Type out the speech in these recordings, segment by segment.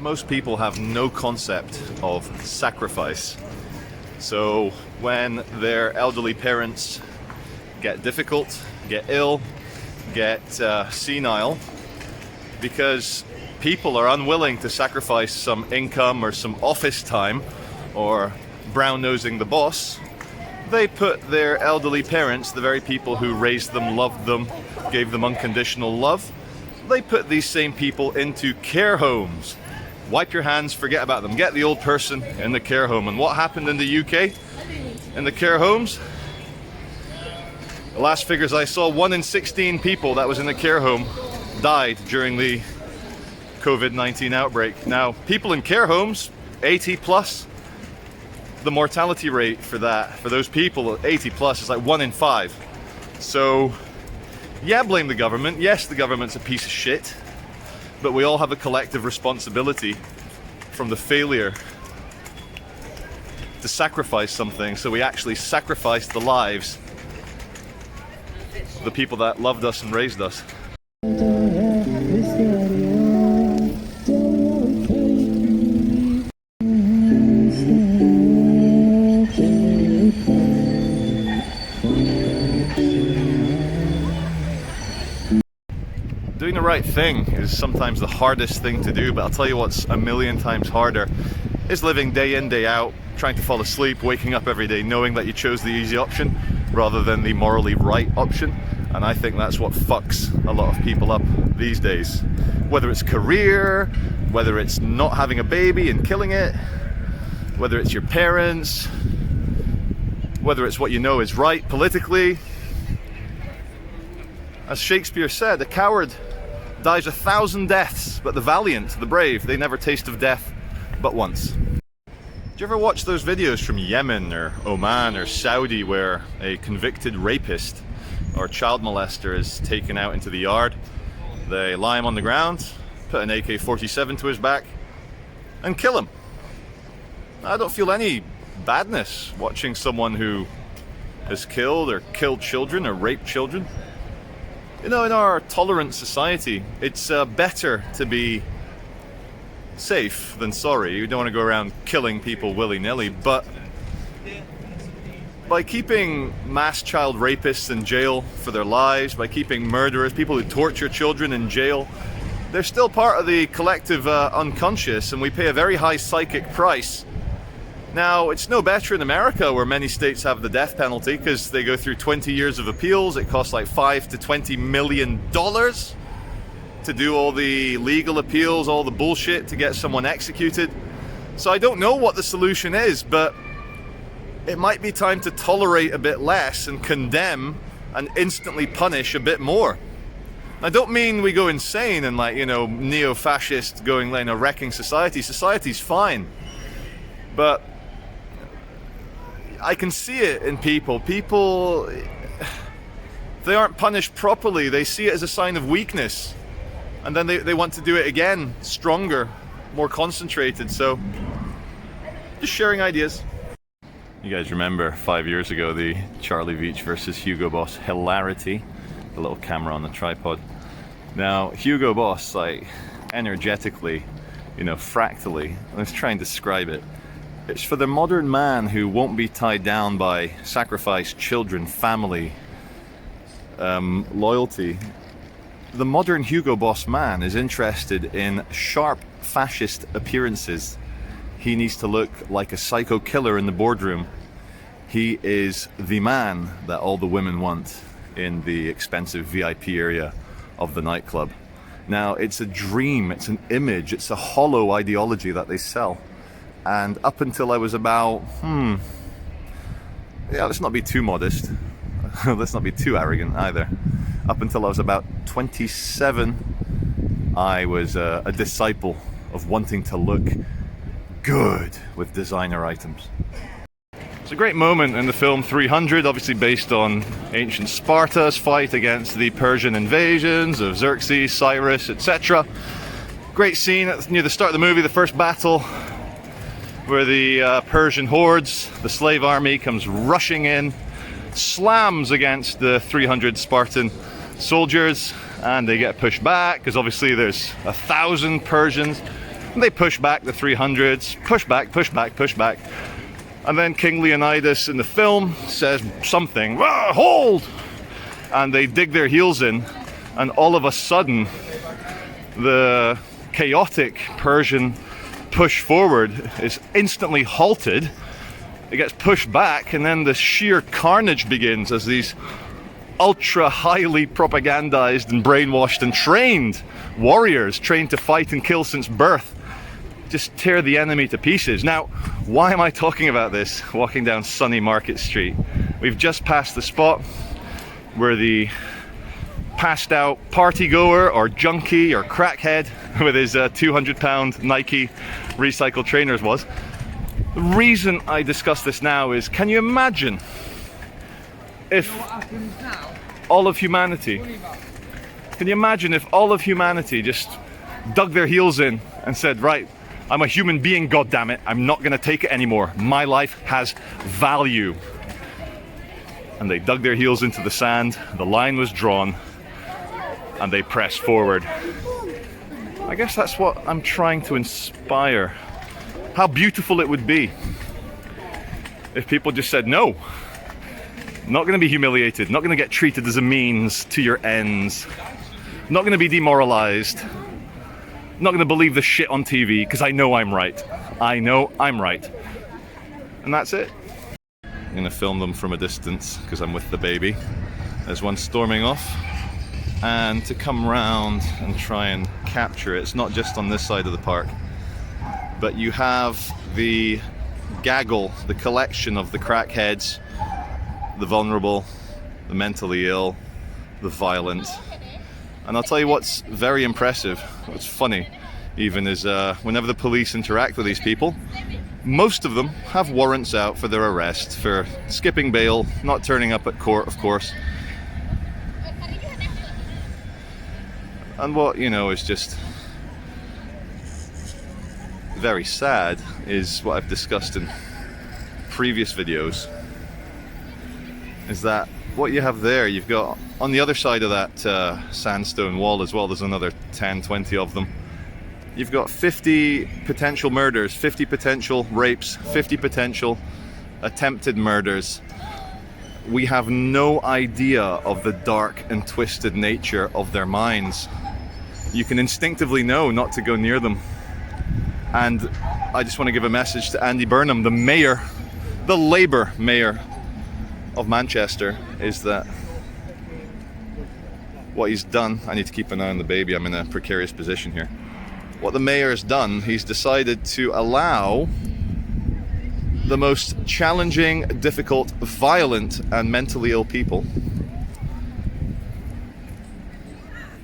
most people have no concept of sacrifice. So when their elderly parents get difficult, get ill, get senile, because people are unwilling to sacrifice some income or some office time or brown-nosing the boss, they put their elderly parents, the very people who raised them, loved them, gave them unconditional love, they put these same people into care homes. Wipe your hands, forget about them. Get the old person in the care home. And what happened in the UK? In the care homes? The last figures I saw, 1 in 16 people that was in the care home died during the COVID-19 outbreak. Now, people in care homes, 80 plus, the mortality rate for those people, 80 plus, is like 1 in 5. So, yeah, blame the government. Yes, the government's a piece of shit, but we all have a collective responsibility from the failure to sacrifice something. So we actually sacrificed the lives of the people that loved us and raised us. Doing the right thing is sometimes the hardest thing to do, but I'll tell you what's a million times harder is living day in, day out, trying to fall asleep, waking up every day knowing that you chose the easy option rather than the morally right option. And I think that's what fucks a lot of people up these days. Whether it's career, whether it's not having a baby and killing it, whether it's your parents, whether it's what you know is right politically. As Shakespeare said, a coward dies 1,000 deaths, but the valiant, the brave, they never taste of death but once. Do you ever watch those videos from Yemen or Oman or Saudi where a convicted rapist or child molester is taken out into the yard? They lie him on the ground, put an AK-47 to his back, and kill him. I don't feel any badness watching someone who has killed or killed children or raped children. You know, in our tolerant society, it's better to be safe than sorry. You don't want to go around killing people willy-nilly, but by keeping mass child rapists in jail for their lives, by keeping murderers, people who torture children in jail, they're still part of the collective unconscious, and we pay a very high psychic price. Now, it's no better in America, where many states have the death penalty, because they go through 20 years of appeals. It costs like $5 to $20 million to do all the legal appeals, all the bullshit to get someone executed. So I don't know what the solution is, but it might be time to tolerate a bit less and condemn and instantly punish a bit more. I don't mean we go insane and, like, you know, neo-fascist going, you know, wrecking society. Society's fine. But I can see it in people. People, if they aren't punished properly, they see it as a sign of weakness. And then they want to do it again, stronger, more concentrated. So, just sharing ideas. You guys remember 5 years ago the Charlie Veitch versus Hugo Boss hilarity? The little camera on the tripod. Now, Hugo Boss, like, energetically, you know, fractally, let's try and describe it. It's for the modern man who won't be tied down by sacrifice, children, family, loyalty. The modern Hugo Boss man is interested in sharp fascist appearances. He needs to look like a psycho killer in the boardroom. He is the man that all the women want in the expensive VIP area of the nightclub. Now, it's a dream, it's an image, it's a hollow ideology that they sell. And up until I was about, let's not be too modest. Let's not be too arrogant either. Up until I was about 27, I was a disciple of wanting to look good with designer items. It's a great moment in the film 300, obviously based on ancient Sparta's fight against the Persian invasions of Xerxes, Cyrus, etc. Great scene near the start of the movie, the first battle, where the Persian hordes, the slave army, comes rushing in, slams against the 300 Spartan soldiers, and they get pushed back because obviously there's 1,000 Persians And they push back the 300s, push back, push back, push back. And then King Leonidas in the film says something, "Ah, hold!" And they dig their heels in, and all of a sudden, the chaotic Persian push forward is instantly halted. It gets pushed back, and then the sheer carnage begins as these ultra highly propagandized and brainwashed and trained warriors, trained to fight and kill since birth, just tear the enemy to pieces. Now, why am I talking about this walking down sunny Market Street? We've just passed the spot where the passed out party goer or junkie or crackhead with his 200-pound Nike recycled trainers was. The reason I discuss this now is, can you imagine if all of humanity, just dug their heels in and said, right, I'm a human being, goddammit, I'm not going to take it anymore. My life has value. And they dug their heels into the sand, the line was drawn, and they pressed forward. I guess that's what I'm trying to inspire. How beautiful it would be if people just said, no, not going to be humiliated, not going to get treated as a means to your ends, not going to be demoralized, not going to believe the shit on TV because I know I'm right. I know I'm right. And that's it. I'm going to film them from a distance because I'm with the baby. There's one storming off. And to come round and try and capture it, it's not just on this side of the park, but you have the gaggle, the collection of the crackheads, the vulnerable, the mentally ill, the violent. And I'll tell you what's very impressive, what's funny even, is whenever the police interact with these people, most of them have warrants out for their arrest, for skipping bail, not turning up at court, of course. And what, you know, is just very sad is what I've discussed in previous videos, is that what you have there, you've got on the other side of that sandstone wall as well, there's another 10, 20 of them. You've got 50 potential murders, 50 potential rapes, 50 potential attempted murders. We have no idea of the dark and twisted nature of their minds. You can instinctively know not to go near them. And I just want to give a message to Andy Burnham, the mayor, the Labour mayor of Manchester, is that what he's done, I need to keep an eye on the baby, I'm in a precarious position here. What the mayor has done, he's decided to allow the most challenging, difficult, violent and mentally ill people,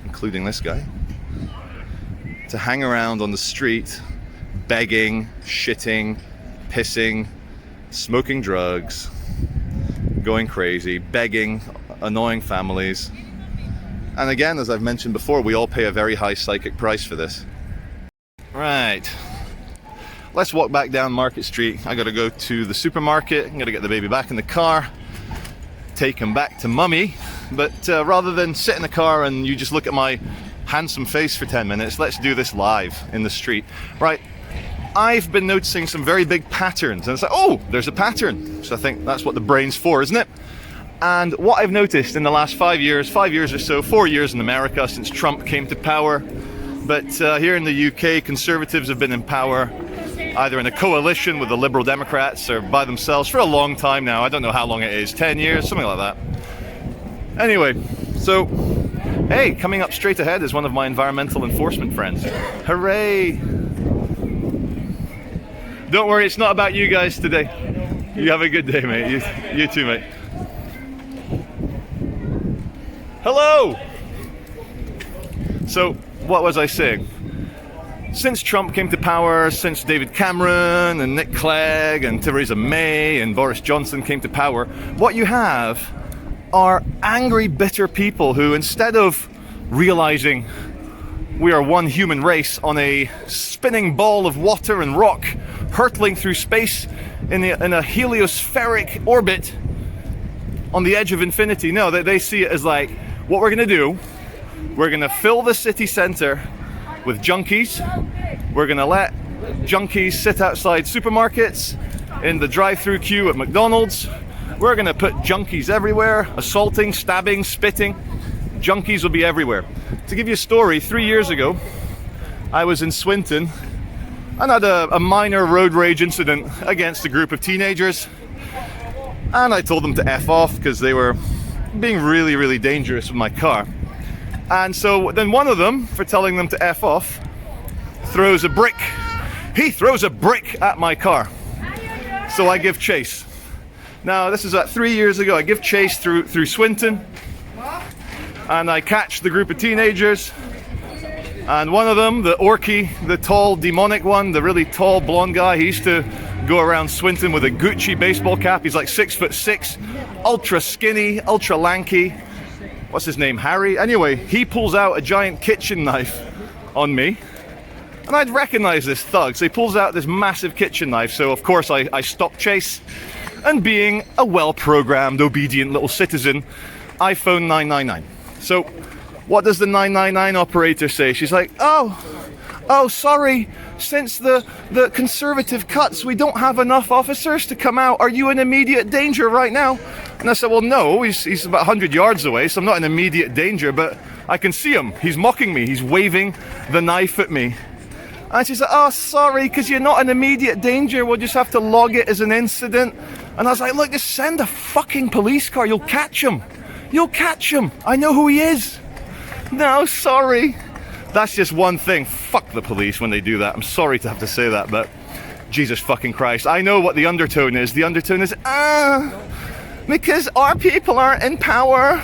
including this guy, to hang around on the street begging, shitting, pissing, smoking drugs, going crazy, begging, annoying families. And again, as I've mentioned before, we all pay a very high psychic price for this. Right, let's walk back down Market Street. I gotta go to the supermarket, I'm gonna get the baby back in the car, take him back to mummy. But rather than sit in the car and you just look at my handsome face for 10 minutes, let's do this live in the street. Right, I've been noticing some very big patterns, and it's like, oh, there's a pattern. So I think that's what the brain's for, isn't it? And what I've noticed in the last 5 years or so, 4 years in America since Trump came to power, but here in the UK, Conservatives have been in power, either in a coalition with the Liberal Democrats or by themselves for a long time now. I don't know how long it is, 10 years, something like that. Anyway, so, hey, coming up straight ahead is one of my environmental enforcement friends. Hooray! Don't worry, it's not about you guys today. You have a good day, mate. You too, mate. Hello! So, what was I saying? Since Trump came to power, since David Cameron and Nick Clegg and Theresa May and Boris Johnson came to power, what you have are angry, bitter people who, instead of realizing we are one human race on a spinning ball of water and rock hurtling through space in a heliospheric orbit on the edge of infinity, no, they see it as like, what we're going to do, we're going to fill the city center with junkies, We're going to let junkies sit outside supermarkets, in the drive-through queue at McDonald's. We're going to put junkies everywhere, assaulting, stabbing, spitting. Junkies will be everywhere. To give you a story, 3 years ago, I was in Swinton and had a minor road rage incident against a group of teenagers. And I told them to F off because they were being really, really dangerous with my car. And so then one of them, for telling them to F off, throws a brick. He throws a brick at my car. So I give chase. Now this is 3 years ago. I give chase through Swinton, and I catch the group of teenagers. And one of them, the orky, the tall demonic one, the really tall blonde guy, he used to go around Swinton with a Gucci baseball cap. He's like 6'6", ultra skinny, ultra lanky. What's his name? Harry? Anyway, he pulls out a giant kitchen knife on me. And I'd recognize this thug, so he pulls out this massive kitchen knife. So of course I stop chase, and being a well-programmed, obedient little citizen, I phone 999. So what does the 999 operator say? She's like, oh, sorry, since the conservative cuts, we don't have enough officers to come out. Are you in immediate danger right now? And I said, well, no, he's about 100 yards away, so I'm not in immediate danger, but I can see him. He's mocking me. He's waving the knife at me. And she's like, oh, sorry, because you're not in immediate danger. We'll just have to log it as an incident. And I was like, look, just send a fucking police car. You'll catch him. You'll catch him. I know who he is. No, sorry. That's just one thing. Fuck the police when they do that. I'm sorry to have to say that, but Jesus fucking Christ. I know what the undertone is. The undertone is, because our people aren't in power.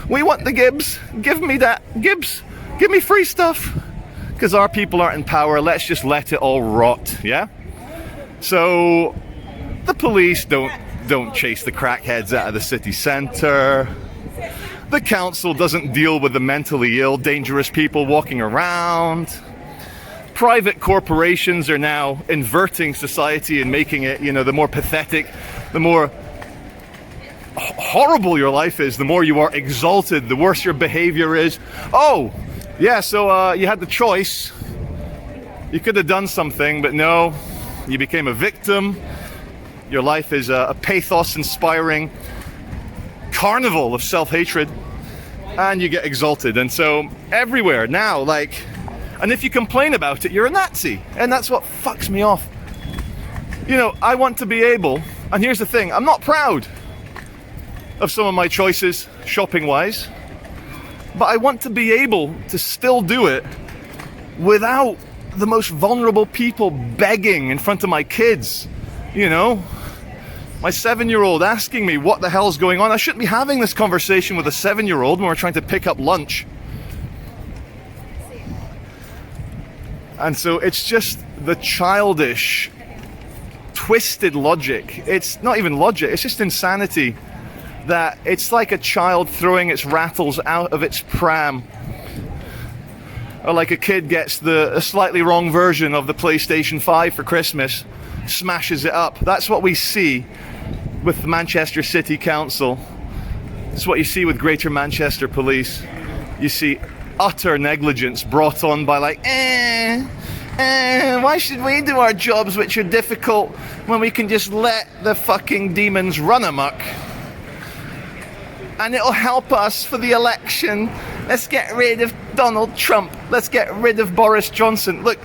We want the Gibbs. Give me that. Gibbs, give me free stuff. Because our people aren't in power, let's just let it all rot, yeah? So the police don't chase the crackheads out of the city centre. The council doesn't deal with the mentally ill, dangerous people walking around. Private corporations are now inverting society and making it, the more pathetic, the more horrible your life is, the more you are exalted, the worse your behavior is. Oh, yeah, so you had the choice. You could have done something, but no, you became a victim. Your life is a pathos-inspiring carnival of self-hatred, and you get exalted. And so everywhere now, and if you complain about it, you're a Nazi, and that's what fucks me off. I want to be able, and here's the thing, I'm not proud of some of my choices shopping-wise, but I want to be able to still do it without the most vulnerable people begging in front of my kids. My 7-year-old asking me what the hell's going on. I shouldn't be having this conversation with a 7-year-old when we're trying to pick up lunch. And so it's just the childish, twisted logic. It's not even logic, it's just insanity. That it's like a child throwing its rattles out of its pram. Or like a kid gets a slightly wrong version of the PlayStation 5 for Christmas, smashes it up. That's what we see with the Manchester City Council. It's what you see with Greater Manchester Police. You see utter negligence brought on by why should we do our jobs which are difficult when we can just let the fucking demons run amok? And it'll help us for the election. Let's get rid of Donald Trump. Let's get rid of Boris Johnson. Look,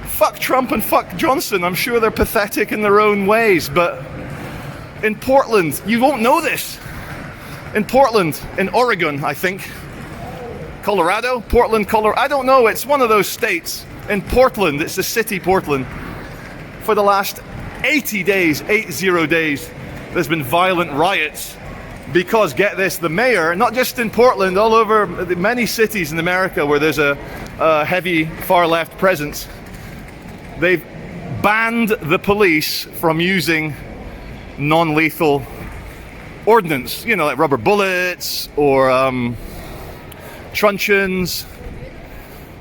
fuck Trump and fuck Johnson. I'm sure they're pathetic in their own ways, but in Portland, you won't know this. In Portland, in Oregon, I think. Colorado? Portland, Colorado. I don't know. It's one of those states. In Portland, it's the city Portland. For the last 80 days, there's been violent riots. Because, get this, the mayor, not just in Portland, all over many cities in America where there's a heavy far-left presence, they've banned the police from using non-lethal ordnance, like rubber bullets or truncheons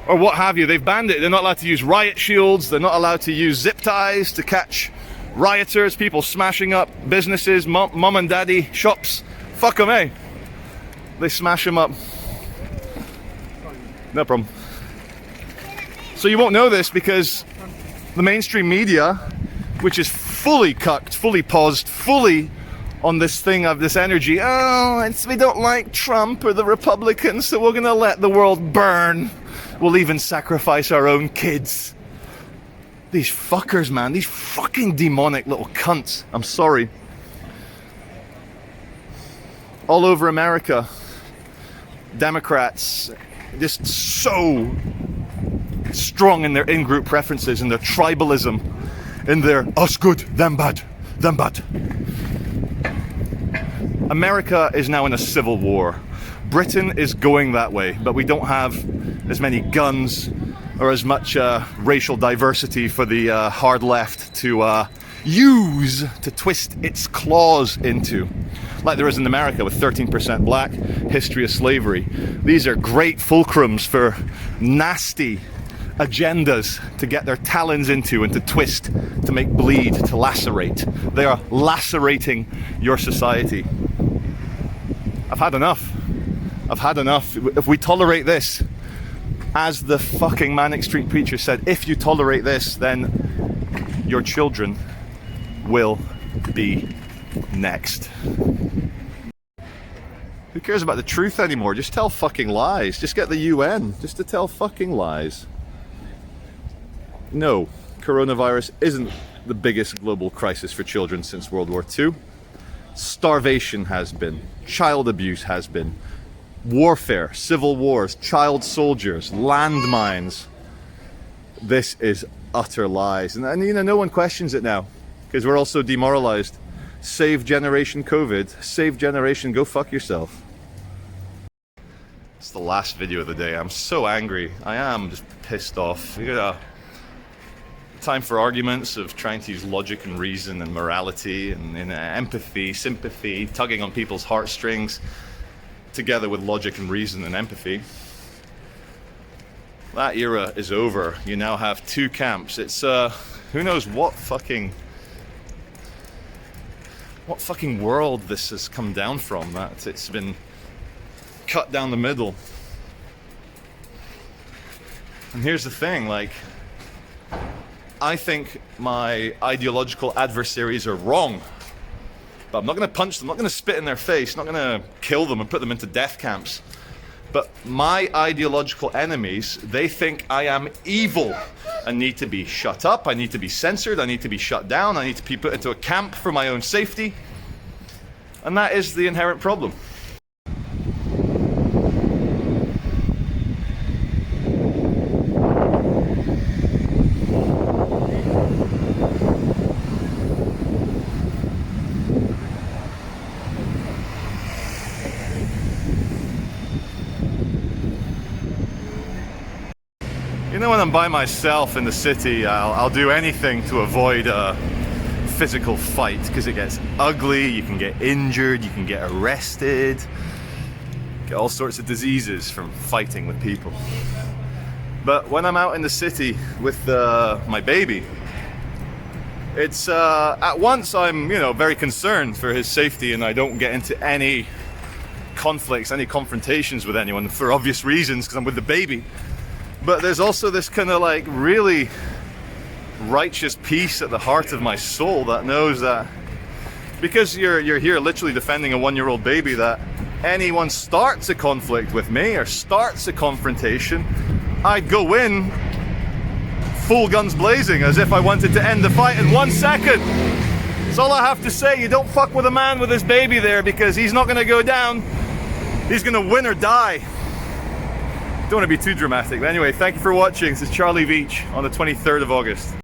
or what have you. They've banned it. They're not allowed to use riot shields. They're not allowed to use zip ties to catch rioters, people smashing up businesses, mom and daddy shops. Fuck them, eh? They smash them up. No problem. So you won't know this because the mainstream media, which is fully cucked, fully paused, fully on this thing of this energy, oh, we don't like Trump or the Republicans, so we're gonna let the world burn. We'll even sacrifice our own kids. These fuckers, man, these fucking demonic little cunts. I'm sorry. All over America, Democrats just so strong in their in-group preferences, in their tribalism, in their us good, them bad, them bad. America is now in a civil war. Britain is going that way, but we don't have as many guns or as much racial diversity for the hard left to use to twist its claws into, like there is in America with 13% black, history of slavery. These are great fulcrums for nasty agendas to get their talons into and to twist, to make bleed, to lacerate. They are lacerating your society. I've had enough. I've had enough. If we tolerate this, as the fucking Manic Street Preacher said, if you tolerate this, then your children will be next. Who cares about the truth anymore? Just tell fucking lies. Just get the UN just to tell fucking lies. No, coronavirus isn't the biggest global crisis for children since World War II. Starvation has been. Child abuse has been. Warfare, civil wars, child soldiers, landmines. This is utter lies. And you know, no one questions it now because we're all so demoralized. Save generation COVID. Save generation, go fuck yourself. It's the last video of the day. I'm so angry. I am just pissed off. You know, time for arguments of trying to use logic and reason and morality and empathy, sympathy, tugging on people's heartstrings together with logic and reason and empathy. That era is over. You now have two camps. It's who knows what fucking world this has come down from, that it's been cut down the middle. And here's the thing, like, I think my ideological adversaries are wrong, but I'm not going to punch them, I'm not going to spit in their face, I'm not going to kill them and put them into death camps. But my ideological enemies, they think I am evil and need to be shut up, I need to be censored, I need to be shut down, I need to be put into a camp for my own safety. And that is the inherent problem. You know, when I'm by myself in the city, I'll do anything to avoid a physical fight because it gets ugly, you can get injured, you can get arrested, get all sorts of diseases from fighting with people. But when I'm out in the city with my baby, it's at once I'm, you know, very concerned for his safety and I don't get into any conflicts, any confrontations with anyone for obvious reasons because I'm with the baby. But there's also this kind of like really righteous peace at the heart of my soul that knows that because you're here literally defending a 1-year-old baby, that anyone starts a conflict with me or starts a confrontation, I'd go in full guns blazing as if I wanted to end the fight in 1 second. That's all I have to say. You don't fuck with a man with his baby there because he's not going to go down. He's going to win or die. Don't want to be too dramatic, but anyway, thank you for watching. This is Charlie Veitch on the 23rd of August.